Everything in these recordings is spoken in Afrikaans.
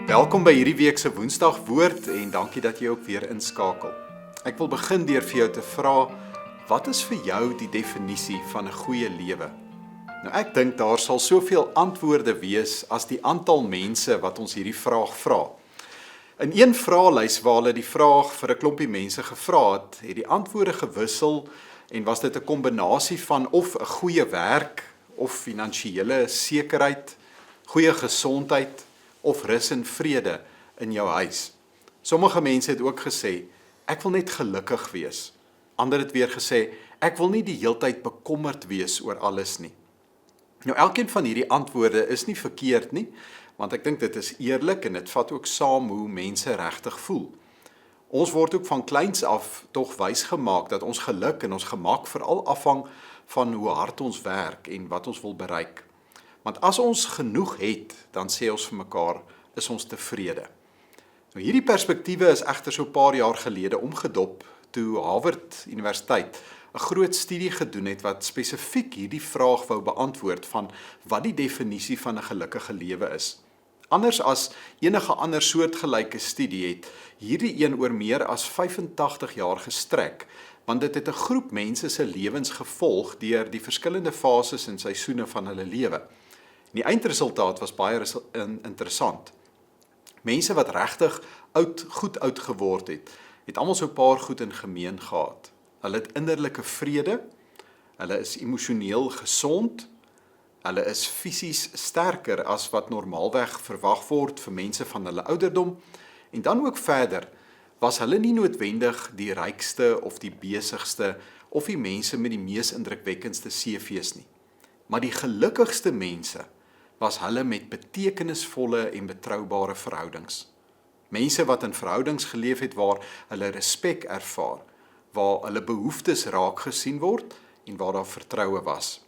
Welkom by hierdie week se Woensdag Woord en dankie dat jy ook weer inskakel. Ek wil begin deur vir jou te vra, wat is vir jou die definisie van 'n goeie lewe? Nou ek dink daar sal soveel antwoorde wees as die aantal mense wat ons hierdie vraag vra. In een vraelys waar hulle die vraag vir 'n klompie mense gevra het die antwoorde gewissel en was dit 'n kombinasie van of 'n goeie werk of finansiële sekerheid, goeie gesondheid of rus en vrede in jou huis. Sommige mense het ook gesê, ek wil net gelukkig wees. Ander het weer gesê, ek wil nie die heeltyd bekommerd wees oor alles nie. Nou elkeen van hierdie antwoorde is nie verkeerd nie, want ek dink dit is eerlik en dit vat ook saam hoe mense regtig voel. Ons word ook van kleins af tog wys gemaak dat ons geluk en ons gemak veral afhang van hoe hard ons werk en wat ons wil bereik. Want as ons genoeg het, dan sê ons vir mekaar, is ons tevrede. Nou hierdie perspektiewe is egter so 'n paar jaar gelede omgedop toe Harvard Universiteit 'n groot studie gedoen het wat spesifiek hierdie vraag wou beantwoord van wat die definisie van 'n gelukkige lewe is. Anders as enige ander soortgelyke studie het hierdie een oor meer as 85 jaar gestrek, want dit het 'n groep mense se lewens gevolg deur die verskillende fases en seisoene van hulle lewe. Die eindresultaat was baie interessant. Mense wat regtig goed oud geword het almal so 'n paar goed in gemeen gehad. Hulle het innerlike vrede, hulle is emosioneel gesond, hulle is fisies sterker as wat normaalweg verwag word vir mense van hulle ouderdom, en dan ook verder, was hulle nie noodwendig die rykste of die besigste of die mense met die mees indrukwekkendste CV's nie. Maar die gelukkigste mense was hulle met betekenisvolle en betroubare verhoudings. Mense wat in verhoudings geleef het waar hulle respek ervaar, waar hulle behoeftes raak gesien word en waar daar vertroue was.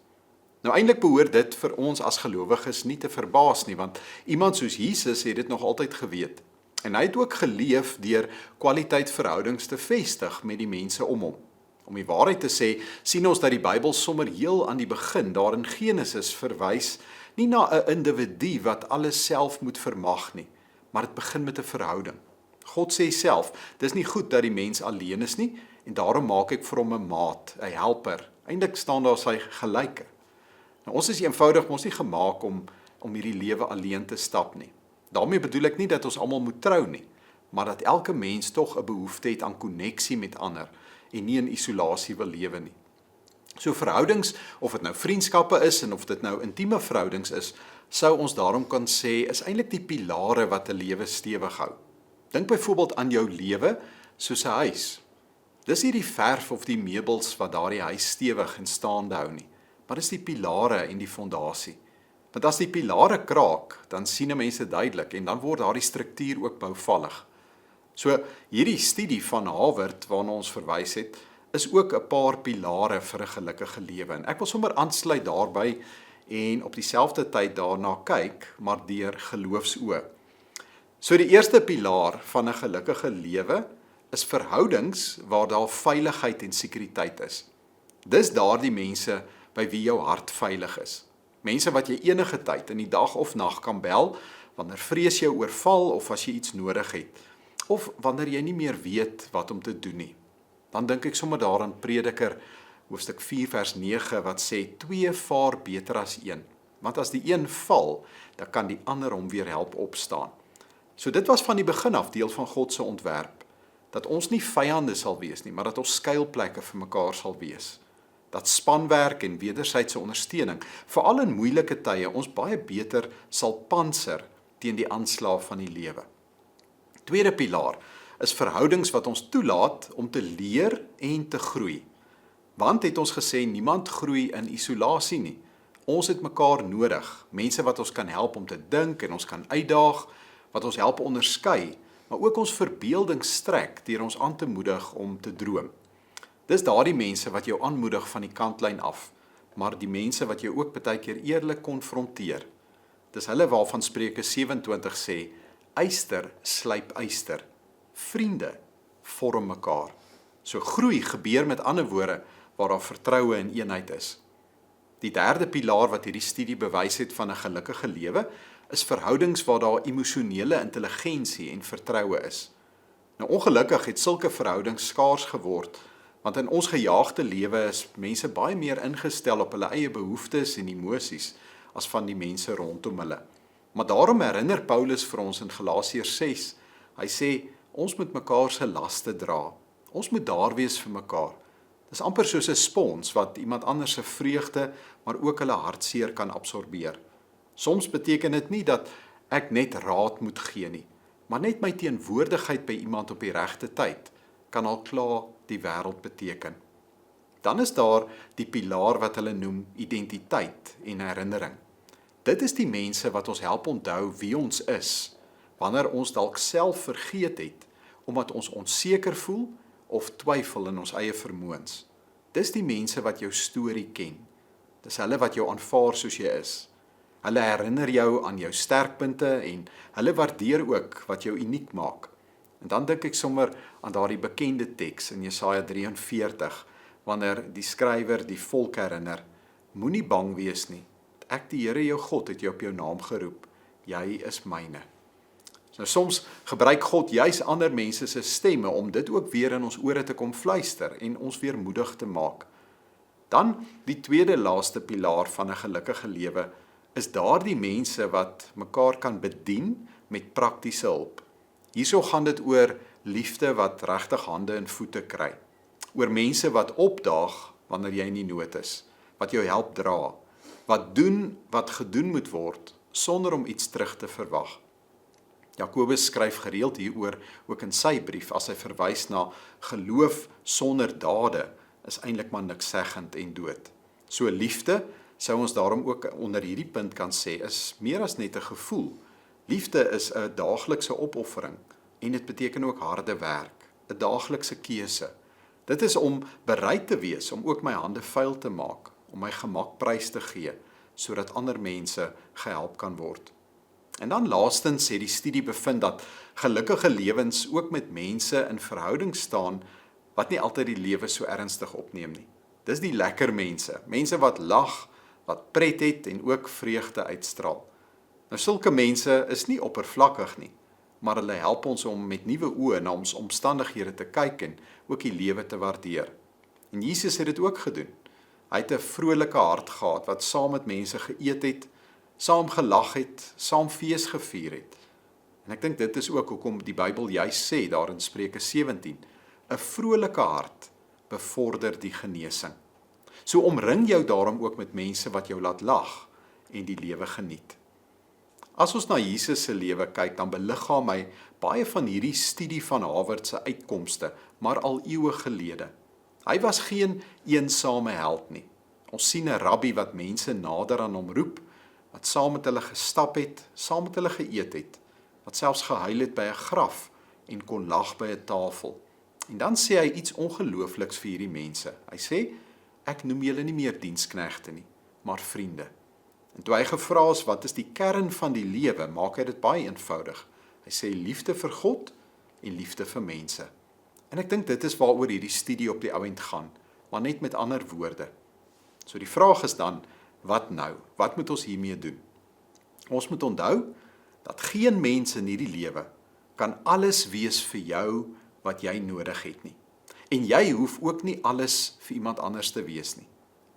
Nou eintlik behoort dit vir ons as gelowiges nie te verbaas nie, want iemand soos Jesus het dit nog altyd geweet. En hy het ook geleef deur kwaliteit verhoudings te vestig met die mense om hom. Om die waarheid te sê, sien ons dat die Bybel sommer heel aan die begin, daar in Genesis verwys, nie na 'n individu wat alles self moet vermag nie, maar dit begin met 'n verhouding. God sê self, dis nie goed dat die mens alleen is nie, en daarom maak ek vir hom 'n maat, 'n helper. Eintlik staan daar sy gelyke. Nou, ons is eenvoudig mos nie gemaak om hierdie lewe alleen te stap nie. Daarmee bedoel ek nie dat ons almal moet trou nie, maar dat elke mens tog 'n behoefte het aan koneksie met ander en nie in isolasie wil lewe nie. So verhoudings, of dit nou vriendskappe is en of dit nou intieme verhoudings is, sou ons daarom kan sê, is eintlik die pilare wat 'n lewe stewig hou. Dink byvoorbeeld aan jou lewe soos 'n huis. Dis nie die verf of die meubels wat daardie huis stewig en staande hou nie, maar dis die pilare en die fondasie. Want as die pilare kraak, dan sien mense duidelik en dan word daardie struktuur ook bouvallig. So hierdie studie van Harvard waarna ons verwys het, is ook 'n paar pilare vir 'n gelukkige lewe. En ek wil sommer aansluit daarby en op dieselfde tyd daarna kyk, maar deur geloofsoë. So die eerste pilaar van 'n gelukkige lewe is verhoudings waar daar veiligheid en sekuriteit is. Dis daardie mense by wie jou hart veilig is. Mense wat jy enige tyd in die dag of nag kan bel wanneer vrees jou oorval of as jy iets nodig het, of wanneer jy nie meer weet wat om te doen nie. Dan dink ek sommer daaraan Prediker hoofstuk 4 vers 9 wat sê 2 vaar beter as 1, want as die een val, dan kan die ander hom weer help opstaan. So dit was van die begin af deel van God se ontwerp, dat ons nie vyande sal wees nie, maar dat ons skuilplekke vir mekaar sal wees. Dat spanwerk en wederwysige ondersteuning, veral in moeilike tye, ons baie beter sal pantser teen die aanslae van die lewe. Tweede pilaar is verhoudings wat ons toelaat om te leer en te groei. Want het ons gesê, niemand groei in isolasie nie. Ons het mekaar nodig, mense wat ons kan help om te dink en ons kan uitdaag, wat ons help onderskei, maar ook ons verbeelding strek deur ons aan te moedig om te droom. Dis daardie mense wat jou aanmoedig van die kantlyn af, maar die mense wat jou ook baie keer eerlik konfronteer. Dis hulle waarvan Spreuke 27 sê, yster slyp yster. Vriende vorm mekaar. So groei gebeur met ander woorde waar daar vertroue en eenheid is. Die derde pilaar wat hierdie studie bewys het van 'n gelukkige lewe, is verhoudings waar daar emosionele intelligensie en vertroue is. Nou ongelukkig het sulke verhoudings skaars geword, want in ons gejaagde lewe is mense baie meer ingestel op hulle eie behoeftes en emosies as van die mense rondom hulle. Maar daarom herinner Paulus vir ons in Galasiërs 6, hy sê, ons moet mekaar se laste dra. Ons moet daar wees vir mekaar. Dis amper soos 'n spons wat iemand anders se vreugde, maar ook hulle hartseer kan absorbeer. Soms beteken dit nie dat ek net raad moet gee nie, maar net my teenwoordigheid by iemand op die regte tyd kan al klaar die wêreld beteken. Dan is daar die pilaar wat hulle noem identiteit en herinnering. Dit is die mense wat ons help onthou wie ons is, wanneer ons dalk self vergeet het, omdat ons onseker voel of twyfel in ons eie vermoëns. Dis die mense wat jou storie ken. Dis hulle wat jou aanvaar soos jy is. Hulle herinner jou aan jou sterkpunte en hulle waardeer ook wat jou uniek maak. En dan dink ek sommer aan daardie bekende teks in Jesaja 43, wanneer die skrywer die volk herinner, moenie bang wees nie. Ek die Here jou God het jou op jou naam geroep. Jy is myne. Nou soms gebruik God juis ander mense se stemme om dit ook weer in ons ore te kom fluister en ons weer moedig te maak. Dan die tweede laaste pilaar van 'n gelukkige lewe is daardie mense wat mekaar kan bedien met praktiese hulp. Hierso gaan dit oor liefde wat regtig hande en voete kry. Oor mense wat opdaag wanneer jy in nood is, wat jou help dra, wat doen wat gedoen moet word sonder om iets terug te verwag. Jakobus skryf gereeld hieroor ook in sy brief as hy verwys na geloof sonder dade is eintlik maar nikszeggend en dood. So liefde sou ons daarom ook onder hierdie punt kan sê is meer as net 'n gevoel. Liefde is 'n daaglikse opoffering en dit beteken ook harde werk, 'n daaglikse keuse. Dit is om bereid te wees om ook my hande vuil te maak, om my gemak prys te gee sodat ander mense gehelp kan word. En dan laastens het die studie bevind dat gelukkige lewens ook met mense in verhouding staan wat nie altyd die lewe so ernstig opneem nie. Dis die lekker mense, mense wat lag, wat pret het en ook vreugde uitstraal. Nou sulke mense is nie oppervlakkig nie, maar hulle help ons om met nuwe oë na ons omstandighede te kyk en ook die lewe te waardeer. En Jesus het dit ook gedoen. Hy het 'n vrolike hart gehad wat saam met mense geëet het, saam gelag het, saam fees gevier het. En ek dink dit is ook hoekom die Bybel juis sê daar in Spreuke 17, 'n vrolike hart bevorder die genesing. So omring jou daarom ook met mense wat jou laat lag en die lewe geniet. As ons na Jesus se lewe kyk, dan beliggaam hy baie van hierdie studie van Harvard se uitkomste, maar al eeue gelede. Hy was geen eensame held nie. Ons sien 'n rabbi wat mense nader aan hom roep, wat saam met hulle gestap het, saam met hulle geëet het, wat selfs gehuil het by 'n graf en kon lag by 'n tafel. En dan sê hy iets ongeloofliks vir hierdie mense. Hy sê, ek noem julle nie meer diensknegte nie, maar vriende. En toe hy gevra is, wat is die kern van die lewe, maak hy dit baie eenvoudig. Hy sê liefde vir God en liefde vir mense. En ek dink dit is waaroor hierdie studie op die ouend gaan, maar net met ander woorde. So die vraag is dan, wat nou? Wat moet ons hiermee doen? Ons moet onthou dat geen mens in hierdie lewe kan alles wees vir jou wat jy nodig het nie. En jy hoef ook nie alles vir iemand anders te wees nie.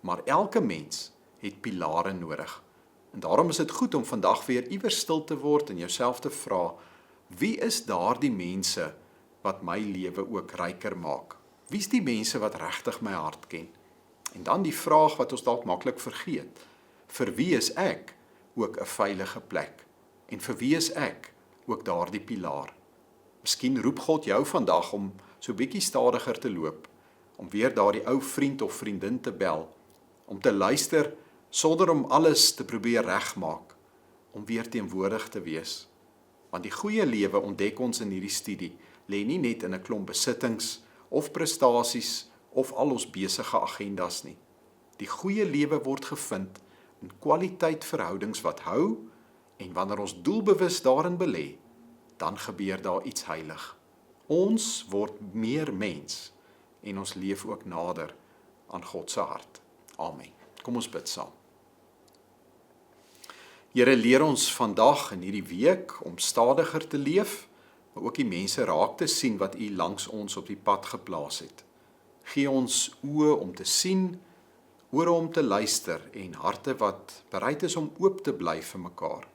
Maar elke mens het pilare nodig. En daarom is dit goed om vandag weer iewers stil te word en jouself te vra, wie is daardie mense wat my lewe ook ryker maak? Wie is die mense wat regtig my hart ken? En dan die vraag wat ons dalk maklik vergeet, vir wie is ek ook 'n veilige plek? En vir wie is ek ook daardie pilaar? Miskien roep God jou vandag om so bietjie stadiger te loop, om weer daardie ou vriend of vriendin te bel, om te luister sonder om alles te probeer regmaak, om weer teenwoordig te wees. Want die goeie lewe ontdek ons in hierdie studie, lê nie net in 'n klomp besittings of prestasies of al ons besige agendas nie. Die goeie lewe word gevind in kwaliteit verhoudings wat hou, en wanneer ons doelbewus daarin belê, dan gebeur daar iets heilig. Ons word meer mens en ons leef ook nader aan God se hart. Amen. Kom ons bid saam. Here, leer ons vandag in hierdie week om stadiger te leef, maar ook die mense raak te sien wat U langs ons op die pad geplaas het. Gee ons oë om te sien, ore om te luister en harte wat bereid is om oop te bly vir mekaar.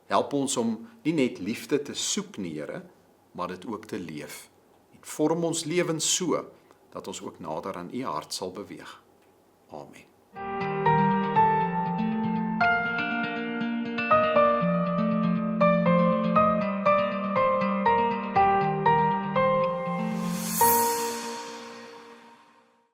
Help ons om nie net liefde te soek nie, Here, maar dit ook te leef. En vorm ons lewens so, dat ons ook nader aan U hart sal beweeg. Amen.